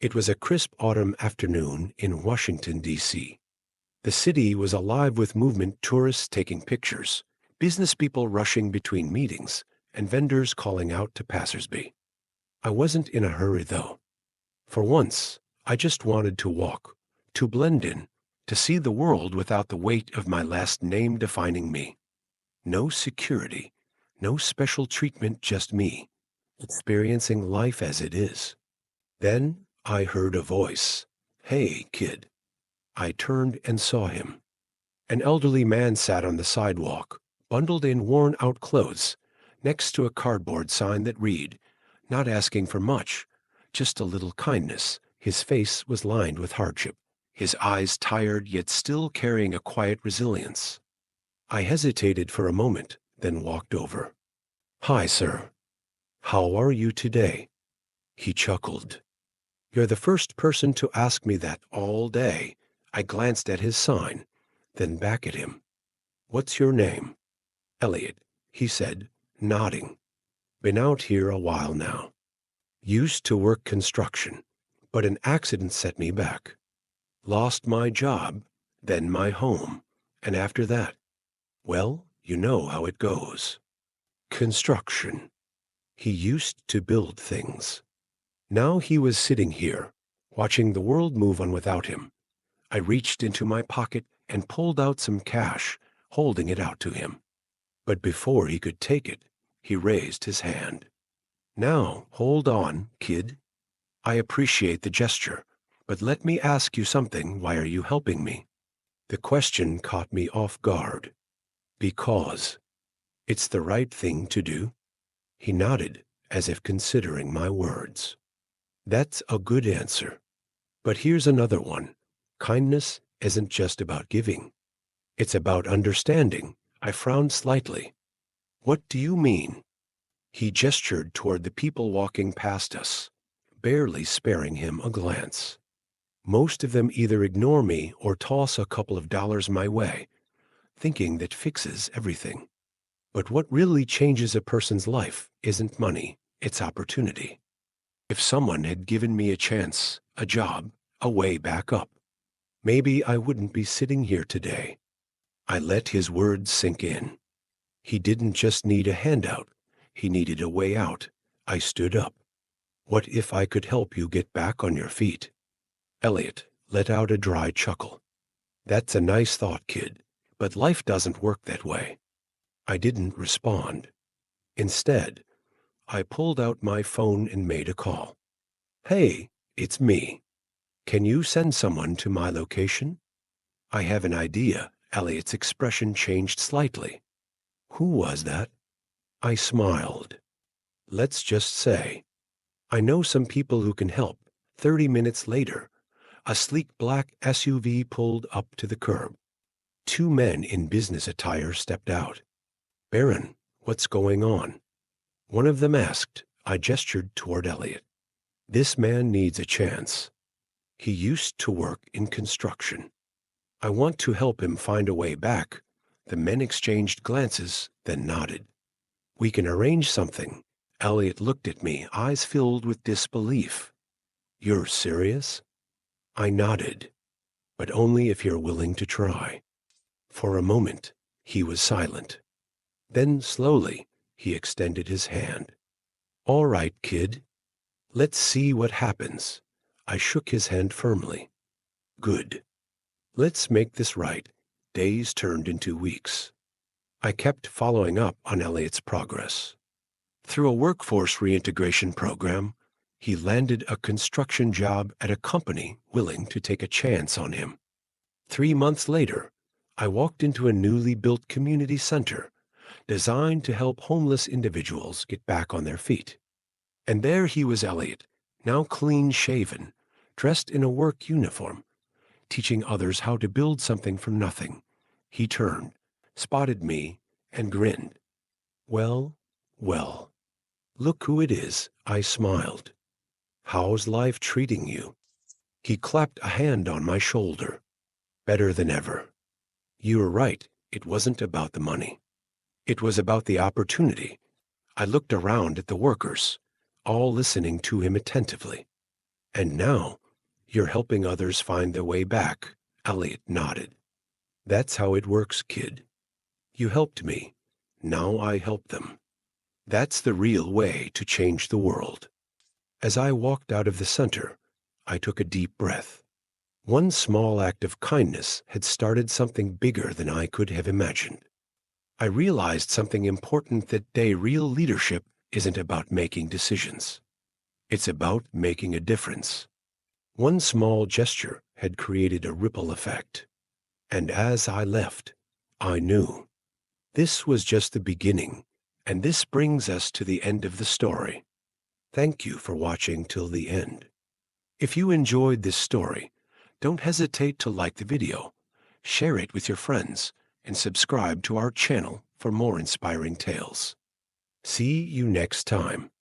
It was a crisp autumn afternoon in Washington, D.C. The city was alive with movement, tourists taking pictures, business people rushing between meetings, and vendors calling out to passersby. I wasn't in a hurry, though. For once, I just wanted to walk, to blend in, to see the world without the weight of my last name defining me. No security, no special treatment, just me, experiencing life as it is. Then I heard a voice. "Hey, kid." I turned and saw him. An elderly man sat on the sidewalk, bundled in worn-out clothes, next to a cardboard sign that read, "Not asking for much, just a little kindness." His face was lined with hardship, his eyes tired yet still carrying a quiet resilience. I hesitated for a moment, then walked over. "Hi, sir. How are you today?" He chuckled. "You're the first person to ask me that all day." I glanced at his sign, then back at him. "What's your name?" "Elliot," he said, nodding. "Been out here a while now. Used to work construction, but an accident set me back. Lost my job, then my home, and after that, well, you know how it goes. Construction." He used to build things. Now he was sitting here, watching the world move on without him. I reached into my pocket and pulled out some cash, holding it out to him. But before he could take it, he raised his hand. "Now, hold on, kid. I appreciate the gesture, but let me ask you something. Why are you helping me?" The question caught me off guard. "Because it's the right thing to do." He nodded, as if considering my words. "That's a good answer. But here's another one. Kindness isn't just about giving. It's about understanding." I frowned slightly. "What do you mean?" He gestured toward the people walking past us, barely sparing him a glance. Most of them either ignore me or toss a couple of dollars my way, thinking that fixes everything. But what really changes a person's life isn't money, it's opportunity. If someone had given me a chance, a job, a way back up, maybe I wouldn't be sitting here today. I let his words sink in. He didn't just need a handout, he needed a way out. I stood up. "What if I could help you get back on your feet?" Elliot let out a dry chuckle. "That's a nice thought, kid, but life doesn't work that way." I didn't respond. Instead, I pulled out my phone and made a call. "Hey, it's me. Can you send someone to my location?" "I have an idea." Elliot's expression changed slightly. "Who was that?" I smiled. "Let's just say, I know some people who can help." 30 minutes later, a sleek black SUV pulled up to the curb. Two men in business attire stepped out. "Barron, what's going on?" one of them asked. I gestured toward Elliot. "This man needs a chance. He used to work in construction. I want to help him find a way back." The men exchanged glances, then nodded. "We can arrange something." Elliot looked at me, eyes filled with disbelief. "You're serious?" I nodded. "But only if you're willing to try." For a moment, he was silent. Then, slowly, he extended his hand. "All right, kid. Let's see what happens." I shook his hand firmly. "Good. Let's make this right." Days turned into weeks. I kept following up on Elliot's progress. Through a workforce reintegration program, he landed a construction job at a company willing to take a chance on him. 3 months later, I walked into a newly built community center designed to help homeless individuals get back on their feet. And there he was, Elliot, now clean-shaven, dressed in a work uniform, teaching others how to build something from nothing. He turned, spotted me, and grinned. "Well, well, look who it is." I smiled. "How's life treating you?" He clapped a hand on my shoulder. "Better than ever." You were right, it wasn't about the money. It was about the opportunity. I looked around at the workers, all listening to him attentively. And now, you're helping others find their way back, Elliot nodded. That's how it works, kid. You helped me. Now I help them. That's the real way to change the world. As I walked out of the center, I took a deep breath. One small act of kindness had started something bigger than I could have imagined. I realized something important that day: real leadership isn't about making decisions. It's about making a difference. One small gesture had created a ripple effect. And as I left, I knew this was just the beginning, and this brings us to the end of the story. Thank you for watching till the end. If you enjoyed this story, don't hesitate to like the video, share it with your friends, and subscribe to our channel for more inspiring tales. See you next time.